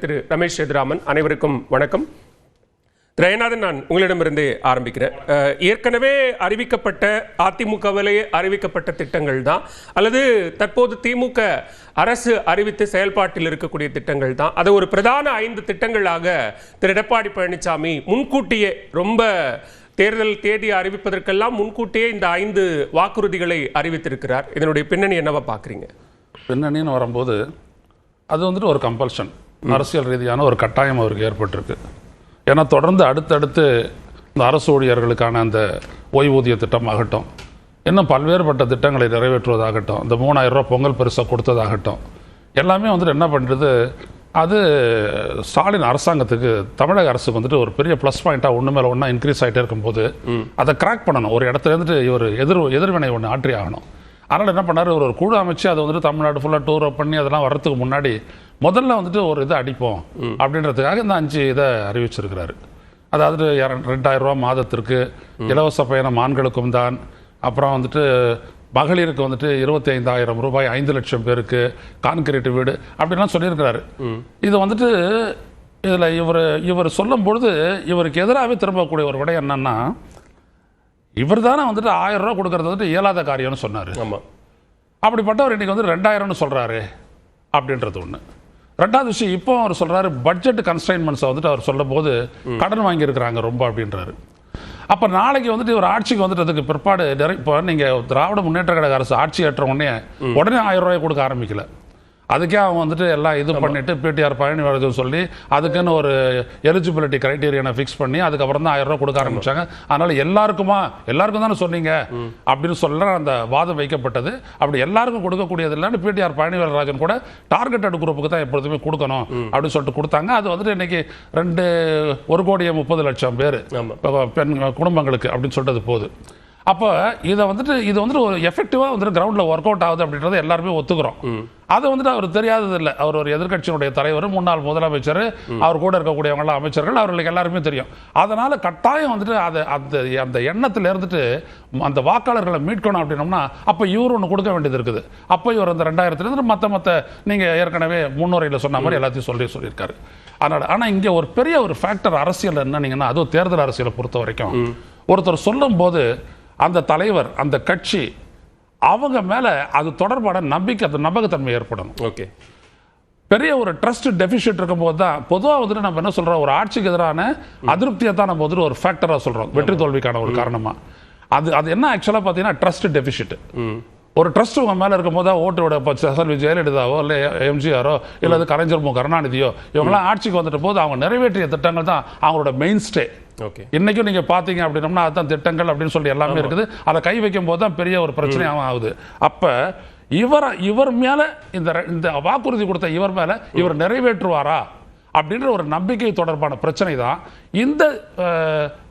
திரு ரமேஷ் சேதுராமன், அனைவருக்கும் வணக்கம். திரையநாதன், நான் உங்களிடமிருந்தே ஆரம்பிக்கிறேன். ஏற்கனவே அறிவிக்கப்பட்ட அதிமுகவிலே அறிவிக்கப்பட்ட திட்டங்கள் தான் அல்லது தற்போது திமுக அரசு அறிவித்து செயல்பாட்டில் இருக்கக்கூடிய திட்டங்கள் தான். அதை ஒரு பிரதான 5 திட்டங்களாக திரு எடப்பாடி பழனிசாமி முன்கூட்டியே ரொம்ப தேர்தல் தேதி அறிவிப்பதற்கெல்லாம் முன்கூட்டியே இந்த 5 வாக்குறுதிகளை அறிவித்திருக்கிறார். இதனுடைய பின்னணி என்னவா பார்க்குறீங்க? பின்னணின்னு வரும்போது அது வந்துட்டு ஒரு கம்பல்ஷன், அரசியல் ரீதியான ஒரு கட்டாயம் அவருக்கு ஏற்பட்டிருக்கு. ஏன்னா தொடர்ந்து அடுத்தடுத்து இந்த அரசு ஊழியர்களுக்கான அந்த ஓய்வூதிய திட்டம் ஆகட்டும், இன்னும் பல்வேறுபட்ட திட்டங்களை நிறைவேற்றுவதாகட்டும், இந்த 3000 ரூபா பொங்கல் பரிசை கொடுத்ததாகட்டும், எல்லாமே வந்துட்டு என்ன பண்ணுறது, அது ஸ்டாலின் அரசாங்கத்துக்கு, தமிழக அரசுக்கு வந்துட்டு ஒரு பெரிய ப்ளஸ் பாயிண்ட்டாக ஒன்று மேலே ஒன்றா இன்க்ரீஸ் ஆகிட்டே இருக்கும்போது அதை கிராக் பண்ணணும். ஒரு இடத்துல இருந்துட்டு இவர் எதிர்வினை ஒன்று ஆற்றி ஆகணும். அதனால் என்ன பண்ணார், ஒரு குழு அமைச்சு அதை வந்துட்டு தமிழ்நாடு ஃபுல்லாக டூர் பண்ணி அதெல்லாம் வர்றதுக்கு முன்னாடி முதல்ல வந்துட்டு ஒரு இதை அடிப்போம் அப்படின்றதுக்காக இந்த 5 இதை அறிவிச்சிருக்கிறாரு. அதாவது 2000 ரூபா மாதத்திற்கு, இலவச பயணம் ஆண்களுக்கும் தான், அப்புறம் வந்துட்டு மகளிருக்கு வந்துட்டு 25,000 ரூபாய் 5 லட்சம் பேருக்கு, கான்கிரீட் வீடு அப்படின்லாம் சொல்லியிருக்கிறாரு. இது வந்துட்டு இதில் இவர் சொல்லும் பொழுது இவருக்கு எதிராகவே திரும்பக்கூடிய ஒரு விடை என்னன்னா, இவர் தானே வந்துட்டு 1000 ரூபா கொடுக்கறது வந்துட்டு இயலாத காரியம்னு சொன்னார். ஆமாம், அப்படிப்பட்டவர் இன்னைக்கு வந்து 2000ன்னு சொல்கிறாரு அப்படின்றது ஒன்று. ரெண்டாவது விஷயம், இப்போ அவர் சொல்கிறாரு பட்ஜெட் கன்ஸ்ட்ரைன்மெண்ட்ஸை வந்துட்டு அவர் சொல்லும் போது கடன் வாங்கியிருக்கிறாங்க ரொம்ப அப்படின்றாரு. அப்போ நாளைக்கு வந்துட்டு ஒரு ஆட்சிக்கு வந்துட்டு அதுக்கு பிற்பாடு இப்போ நீங்கள் திராவிட முன்னேற்ற கழக அரசு ஆட்சி ஏற்ற உடனே 1000 ரூபாய் கொடுக்க ஆரம்பிக்கல. அதுக்கே அவங்க வந்துட்டு எல்லாம் இது பண்ணிட்டு பிடிஆர் பழனிவேல் சொல்லி அதுக்குன்னு ஒரு எலிஜிபிலிட்டி கிரைட்டீரியனை ஃபிக்ஸ் பண்ணி அதுக்கப்புறம் தான் 1000 ரூபா கொடுக்க ஆரம்பிச்சாங்க. அதனால எல்லாருக்கும் தானே சொன்னீங்க அப்படின்னு சொல்ல அந்த வாதம் வைக்கப்பட்டது. அப்படி எல்லாருக்கும் கொடுக்கக்கூடியது இல்லைன்னு பிடிஆர் பழனிவேல் கூட டார்கெட்டட் குரூப்புக்கு தான் எப்பொழுதுமே கொடுக்கணும் அப்படின்னு சொல்லிட்டு கொடுத்தாங்க. அது வந்துட்டு இன்னைக்கு 1,30,30,00,000 பேர் பெண் குடும்பங்களுக்கு அப்படின்னு சொல்லிட்டு போகுது. அப்போ இது வந்துட்டு ஒரு எஃபெக்டிவாக வந்துட்டு கிரவுண்டில் ஒர்க் அவுட் ஆகுது அப்படின்றத எல்லாருமே ஒத்துக்கிறோம். அது வந்துட்டு அவர் தெரியாதது இல்லை. அவர் ஒரு எதிர்கட்சியினுடைய தலைவர், முன்னாள் முதலமைச்சர், அவர் கூட இருக்கக்கூடியவங்களாம் அமைச்சர்கள், அவர்களுக்கு எல்லாருமே தெரியும். அதனால கட்டாயம் வந்துட்டு அந்த எண்ணத்தில் இருந்துட்டு அந்த வாக்காளர்களை மீட்கணும் அப்படின்னோம்னா அப்போ இவர் ஒன்று கொடுக்க வேண்டியது இருக்குது. அப்போ இவர் அந்த 2000 மற்ற நீங்கள் ஏற்கனவே முன்னுரையில் சொன்ன மாதிரி எல்லாத்தையும் சொல்லியிருக்காரு. அதனால் ஆனால் இங்கே ஒரு பெரிய ஒரு ஃபேக்டர் அரசியல் என்னன்னீங்கன்னா, அதுவும் தேர்தல் அரசியலை பொறுத்த வரைக்கும் ஒருத்தர் சொல்லும் போது அந்த தலைவர், அந்த கட்சி, அவங்க மேல அது தொடர்பான நம்பகத்தன்மை ஏற்படும். ஓகே, பெரிய ஒரு ட்ரஸ்ட் டெபிசிட் இருக்கும்போது தான் பொதுவாக வந்துட்டு நம்ம என்ன சொல்றோம், ஒரு ஆட்சிக்கு எதிரான அதிருப்தியை தான் நம்ம வந்துட்டு ஒரு ஃபேக்டரா சொல்றோம், வெற்றி தோல்விக்கான ஒரு காரணமா. அது என்ன ஆக்சுவலா பார்த்தீங்கன்னா ட்ரஸ்ட் டெபிசிட். ஒரு ட்ரஸ்ட் உங்க மேல இருக்கும் போது ஓட்டோட ஜெயலலிதாவோ இல்லை எம்ஜிஆரோ இல்லை கலைஞர் கருணாநிதியோ இவங்கெல்லாம் ஆட்சிக்கு வந்துட்ட போது அவங்க நிறைவேற்றிய திட்டங்கள் தான் அவங்களோட மெயின் ஸ்டே. இன்னைக்கும் நீங்க பாத்தீங்க அப்படின்னா அதுதான் திட்டங்கள் அப்படின்னு சொல்லி எல்லாமே இருக்குது. அதை கை வைக்கும் போது தான் பெரிய ஒரு பிரச்சனையாக ஆகுது. அப்ப இவர் மேல இந்த வாக்குறுதி கொடுத்த இவர் மேல இவர் நிறைவேற்றுவாரா அப்படின்ற ஒரு நம்பிக்கை தொடர்பான பிரச்சனை தான் இந்த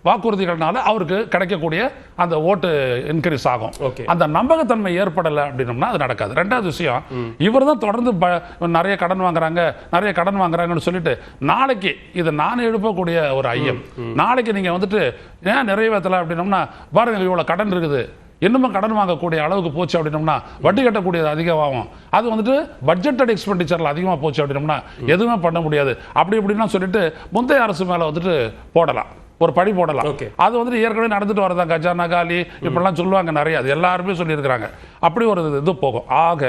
வாக்குறுதிகள்னால அவருக்கு கிடைக்கக்கூடிய அந்த ஓட்டு இன்க்ரீஸ் ஆகும். அந்த நம்பகத்தன்மை ஏற்படலை அப்படின்னோம்னா அது நடக்காது. ரெண்டாவது விஷயம், இவர் தான் தொடர்ந்து நிறைய கடன் வாங்குறாங்கன்னு சொல்லிட்டு நாளைக்கு இது நான் எழுப்பக்கூடிய ஒரு ஐயம், நாளைக்கு நீங்க வந்துட்டு ஏன் நிறைவேற்றலை அப்படின்னோம்னா பாருங்க இவ்வளவு கடன் இருக்குது, இன்னும் கடன் வாங்கக்கூடிய அளவுக்கு போச்சு அப்படின்னோம்னா வட்டி கட்டக்கூடியது அதிகமாகும், அது வந்துட்டு பட்ஜெட்டட் எக்ஸ்பெண்டிச்சர்ல அதிகமாக போச்சு அப்படின்னோம்னா எதுவுமே பண்ண முடியாது அப்படி இப்படின்னா சொல்லிட்டு முந்தைய அரசு மேல வந்துட்டு போடலாம், ஒரு படி போடலாம். அது வந்துட்டு ஏற்கனவே நடந்துட்டு வரதான், கஜானா காலி இப்படிலாம் சொல்லுவாங்க நிறைய, அது எல்லாருமே சொல்லியிருக்கிறாங்க. அப்படி ஒரு இது போகும். ஆக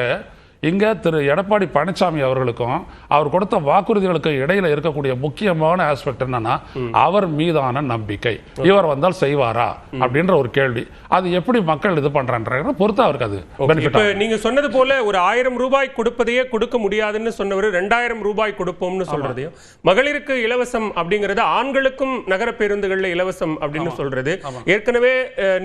இங்க திரு எடப்பாடி பழனிசாமி அவர்களுக்கும் அவர் கொடுத்த வாக்குறுதிகளுக்கு இடையில இருக்கக்கூடிய முக்கியமான ஆஸ்பெக்ட் என்னன்னா அவர் மீதான நம்பிக்கை. இவர் வந்தால் செய்வாரா அப்படின்ற ஒரு கேள்வி. அது எப்படி மக்கள் இது பண்றாங்க பொறுத்து அவருக்கு அது பெனிஃபிட். நீங்க சொன்னது போல ஒரு 1000 ரூபாய் கொடுப்பதையே கொடுக்க முடியாதுன்னு சொன்னவர் 2000 ரூபாய் கொடுப்போம்னு சொல்றதையும், மகளிருக்கு இலவசம் அப்படிங்கறது ஆண்களுக்கும் நகர பேருந்துகள்ல இலவசம் அப்படின்னு சொல்றது, ஏற்கனவே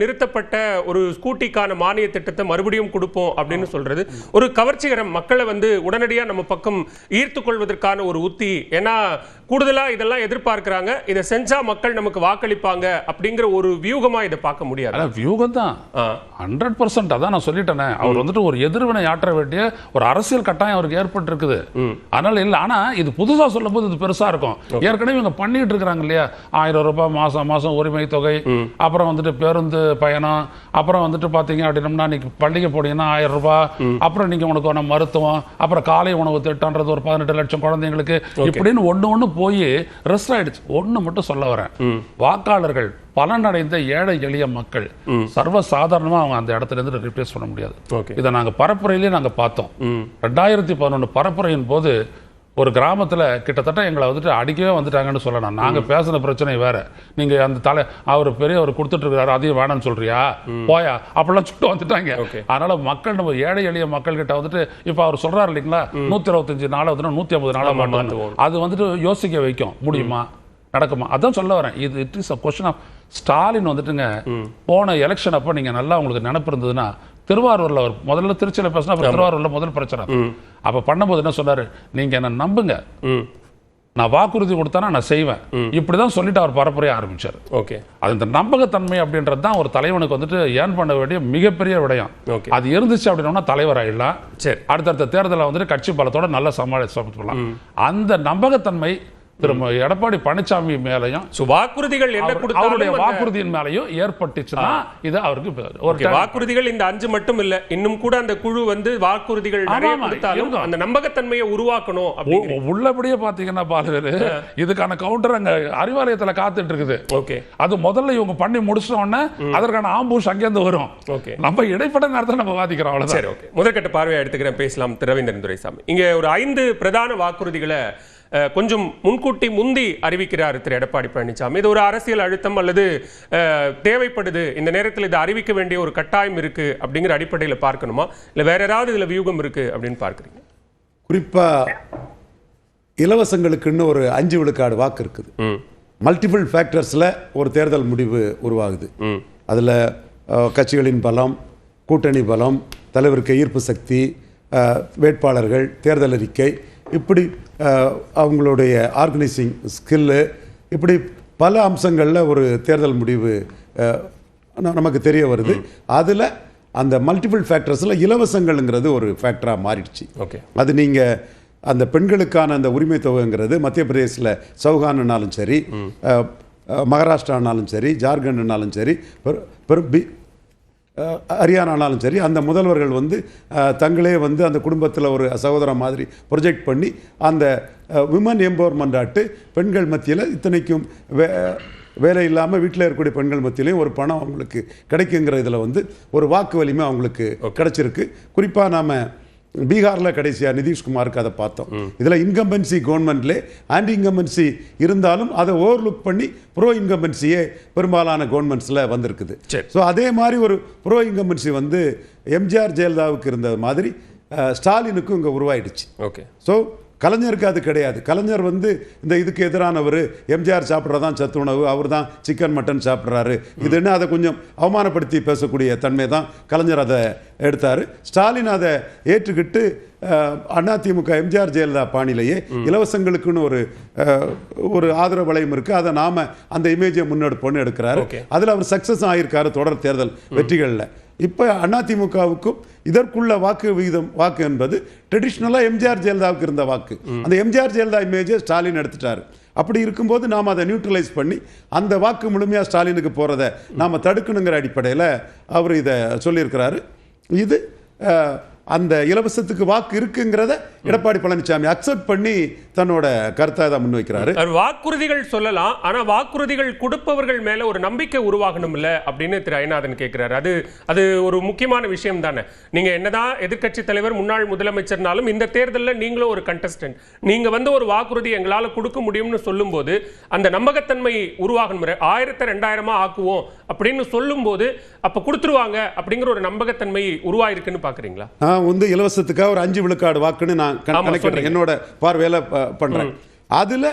நிறுத்தப்பட்ட ஒரு ஸ்கூட்டிக்கான மானிய திட்டத்தை மறுபடியும் கொடுப்போம் அப்படின்னு சொல்றது ஒரு கவர்ச்சி மக்களை வந்து உடனடியாக நம்ம பக்கம் ஈர்த்து கொள்வதற்கான ஒரு உத்தி. ஏன்னா கூடுதலா இதெல்லாம் எதிர்பார்க்கிறாங்க, இதை செஞ்சா மக்கள் நமக்கு வாக்களிப்பாங்க அப்படிங்கிற ஒரு வியூகமா இதை பார்க்க முடியாது. வியூகம் தான் 100%. அதான் நான் சொல்லிட்டேனே, அவர் வந்துட்டு ஒரு எதிர்வினை ஆற்ற வேண்டிய ஒரு அரசியல் கட்டாயம் அவருக்கு ஏற்பட்டு இருக்குது. அதனால இல்லை, ஆனா இது புதுசா சொல்லும் போது இது பெருசா இருக்கும். ஏற்கனவே இவங்க பண்ணிட்டு இருக்காங்க இல்லையா, 1000 ரூபாய் மாசம் உரிமை தொகை, அப்புறம் வந்துட்டு பேருந்து பயணம், அப்புறம் வந்துட்டு பாத்தீங்க அப்படின்னா நீங்க பள்ளிக்கு போனீங்கன்னா 1000 ரூபாய், அப்புறம் நீங்க உனக்கு பாலைவனம், மருத்துவம், அப்புறம் காலை உணவு திட்டம்ன்றது ஒரு 18 லட்சம் குழந்தைங்களுக்கு இப்படின்னு ஒண்ணு போய் ரெஸ்ட் ஆயிடுச்சு. ஒண்ணு மட்டும் சொல்ல வரேன், வாக்காளர்கள் பலனடைந்த ஏழை எளிய மக்கள் சர்வ சாதாரணமா அவங்க அந்த இடத்துல இருந்து ரிப்ளேஸ் பண்ண முடியாது. இதை நாங்க பரப்புரையிலேயே நாங்க பார்த்தோம். 2011 பரப்புரையின் போது ஒரு கிராமத்துல கிட்டத்தட்ட எங்களை வந்துட்டு அடிக்கவே வந்துட்டாங்கன்னு சொல்லலாம். நாங்க பேசின பிரச்சனை வேற, நீங்க அந்த அவர் பெரியவர் கொடுத்துட்டு இருக்காரு, அதையும் வேணாம்னு சொல்றியா, போயா, அப்படிலாம் சுட்டு வந்துட்டாங்க. அதனால மக்கள், நம்ம ஏழை எளிய மக்கள் கிட்ட வந்துட்டு இப்ப அவர் சொல்றாரு இல்லைங்களா, 125 நாளை வந்துட்டு 150 நாளா மாட்டாங்க. அது வந்துட்டு யோசிக்க வைக்கும், முடியுமா, நடக்குமா? அதான் சொல்ல வரேன். இது it is a question of Stalin வந்துட்டுங்க. போன எலெக்ஷன் அப்ப நீங்க நல்லா உங்களுக்கு நினைப்பு இருந்ததுன்னா, திருவாரூர்ல அவர் முதல்ல திருச்சியில பேசினா, திருவாரூர்ல முதல் பிரச்சனை. அப்ப பண்ணும்போது என்ன சொன்னாரு, நீங்க என்ன நம்புங்க, நான் வாக்குறுதி கொடுத்தானா நான் செய்வேன், இப்படிதான் சொல்லிட்டு அவர் பரப்புரைய ஆரம்பிச்சார். அது இந்த நம்பகத்தன்மை அப்படின்றது தான் ஒரு தலைவனுக்கு வந்துட்டு ஏன் பண்ண வேண்டிய மிகப்பெரிய விடயம். அது இருந்துச்சு அப்படின்னா தலைவர் ஆயிடலாம். அடுத்தடுத்த தேர்தலில் வந்துட்டு கட்சி பலத்தோட நல்ல சமாளிக்கலாம். அந்த நம்பகத்தன்மை திரு எடப்பாடி பழனிசாமி மேலையும் வாக்குறுதிகள் அவருடைய வாக்குறுதியின் மேலையும் ஏற்பட்டுச்சுன்னா இது அவருக்கு வாக்குறுதிகள் இந்த 5 மட்டும் இல்ல, இன்னும் கூட அந்த குழு வந்து வாக்குறுதிகள் நிறைய கொடுத்தாலும் அந்த நம்பகத்தன்மையை உருவாக்கணும். உள்ளபடியே பாத்தீங்கன்னா பாலுவேலு, இதுக்கான கவுண்டர் அங்க அறிவாலயத்துல காத்துட்டு இருக்குது. அது முதல்ல இவங்க பண்ணி முடிச்ச உடனே அதற்கான ஆம்பூஷ் அங்கேருந்து வரும். நம்ம இடைப்பட்ட நேரத்தில் நம்ம வாதிக்கிறோம். அவ்வளவுதான். முதற்கட்ட பார்வையை எடுத்துக்கிறேன், பேசலாம். ரவீந்திரன் துரைசாமி, இங்க ஒரு 5 பிரதான வாக்குறுதிகளை கொஞ்சம் முந்தி அறிவிக்கிறார் திரு எடப்பாடி பழனிசாமி. இது ஒரு அரசியல் அழுத்தம் அல்லது தேவைப்படுது, இந்த நேரத்தில் இதை அறிவிக்க வேண்டிய ஒரு கட்டாயம் இருக்கு அப்படிங்கிற அடிப்படையில் பார்க்கணுமா, இல்லை வேற ஏதாவது இதுல வியூகம் இருக்கு அப்படின்னு பார்க்குறீங்க? குறிப்பா இலவசங்களுக்குன்னு ஒரு 5 விழுக்காடு வாக்கு இருக்குது. மல்டிபிள் ஃபேக்டர்ஸ்ல ஒரு தேர்தல் முடிவு உருவாகுது. அதுல கட்சிகளின் பலம், கூட்டணி பலம், தலைவருக்கு ஈர்ப்பு சக்தி, வேட்பாளர்கள், தேர்தல் அறிக்கை, இப்படி அவங்களுடைய ஆர்கனைசிங் ஸ்கில்லு, இப்படி பல அம்சங்களில் ஒரு தேர்தல் முடிவு நமக்கு தெரிய வருது. அதில் அந்த மல்டிபிள் ஃபேக்டர்ஸில் இலவசங்கள்ங்கிறது ஒரு ஃபேக்டராக மாறிடுச்சு. அது நீங்கள் அந்த பெண்களுக்கான அந்த உரிமை தொகைங்கிறது மத்திய பிரதேசில் சௌஹான்னாலும் சரி, மகாராஷ்டிரானாலும் சரி, ஜார்க்கண்ட்னாலும் சரி, ஹரியானாலும் சரி, அந்த முதல்வர்கள் வந்து தங்களே வந்து அந்த குடும்பத்தில் ஒரு சகோதர மாதிரி ப்ரொஜெக்ட் பண்ணி அந்த விமன் எம்பவர்மெண்ட் ஆட்டு பெண்கள் மத்தியில் இத்தனைக்கும் வேலை இல்லாமல் வீட்டில் இருக்கக்கூடிய பெண்கள் மத்தியிலையும் ஒரு பணம் அவங்களுக்கு கிடைக்குங்கிற இதில் வந்து ஒரு வாக்கு வலிமை அவங்களுக்கு கிடைச்சிருக்கு. குறிப்பாக நாம் பீகாரில் கடைசியாக நிதிஷ்குமாருக்கு அதை பார்த்தோம். இதில் இன்கம்பன்சி கவர்மெண்ட்லே ஆன்டி இன்கம்பன்சி இருந்தாலும் அதை ஓவர்லுக் பண்ணி ப்ரோ இன்கம்பன்சியே பெரும்பாலான கவர்மெண்ட்ஸில் வந்திருக்குது. ஸோ அதே மாதிரி ஒரு ப்ரோ இன்கம்பன்சி வந்து எம்ஜிஆர் ஜெயலலிதாவுக்கு இருந்த மாதிரி ஸ்டாலினுக்கும் இங்கே உருவாயிடுச்சு. ஸோ கலைஞருக்கு அது கிடையாது. கலைஞர் வந்து இந்த இதுக்கு எதிரானவர், எம்ஜிஆர் சாப்பிட்றதான் சத்து உணவு, அவர் தான் சிக்கன் மட்டன் சாப்பிட்றாரு, இதுன்னு அதை கொஞ்சம் அவமானப்படுத்தி பேசக்கூடிய தன்மை தான் கலைஞர் அதை எடுத்தார். ஸ்டாலின் அதை ஏற்றுக்கிட்டு அதிமுக எம்ஜிஆர் ஜெயலலிதா பாணியிலேயே இலவசங்களுக்குன்னு ஒரு ஆதரவு வளையம் இருக்குது, அதை நாம அந்த இமேஜை முன்னெடுப்போன்னு எடுக்கிறாரு. அதில் அவர் சக்ஸஸ் ஆகியிருக்காரு தொடர் தேர்தல் வெற்றிகளில். இப்போ அதிமுகவுக்கும் இதற்குள்ள வாக்கு என்பது ட்ரெடிஷ்னலாக எம்ஜிஆர் ஜெயலலிதாவுக்கு இருந்த வாக்கு. அந்த எம்ஜிஆர் ஜெயலலிதா இமேஜை ஸ்டாலின் எடுத்துட்டார். அப்படி இருக்கும்போது நாம் அதை நியூட்ரலைஸ் பண்ணி அந்த வாக்கு முழுமையாக ஸ்டாலினுக்கு போகிறத நாம் தடுக்கணுங்கிற அடிப்படையில் அவர் இதை சொல்லியிருக்கிறாரு. இது அந்த இலவசத்துக்கு வாக்கு இருக்குங்கிறத எடப்பாடி பழனிசாமி அக்செப்ட் பண்ணி தன்னோட கருத்தை தான் முன்வைக்கிறாரு. வாக்குறுதிகள் சொல்லலாம், ஆனா வாக்குறுதிகள் கொடுப்பவர்கள் மேல ஒரு நம்பிக்கை உருவாகணும் இல்ல அப்படின்னு திரு ஐநாதன் கேட்கிறாரு. அது ஒரு முக்கியமான விஷயம் தானே. நீங்க என்னதான் எதிர்க்கட்சி தலைவர், முன்னாள் முதலமைச்சர்னாலும் இந்த தேர்தலில் நீங்களும் ஒரு கண்டஸ்டன்ட், நீங்க வந்து ஒரு வாக்குறுதி எங்களால கொடுக்க முடியும்னு சொல்லும் போது அந்த நம்பகத்தன்மை உருவாகணும். 1000-2000 ஆக்குவோம் அப்படின்னு சொல்லும் போது அப்ப கொடுத்துருவாங்க அப்படிங்கிற ஒரு நம்பகத்தன்மை உருவாயிருக்குன்னு பாக்குறீங்களா? வந்து இலவசத்துக்காக ஒரு 5 விழுக்காடு வாக்குன்னு நான் என்னோட பார்வையில பண்றேன். அதுல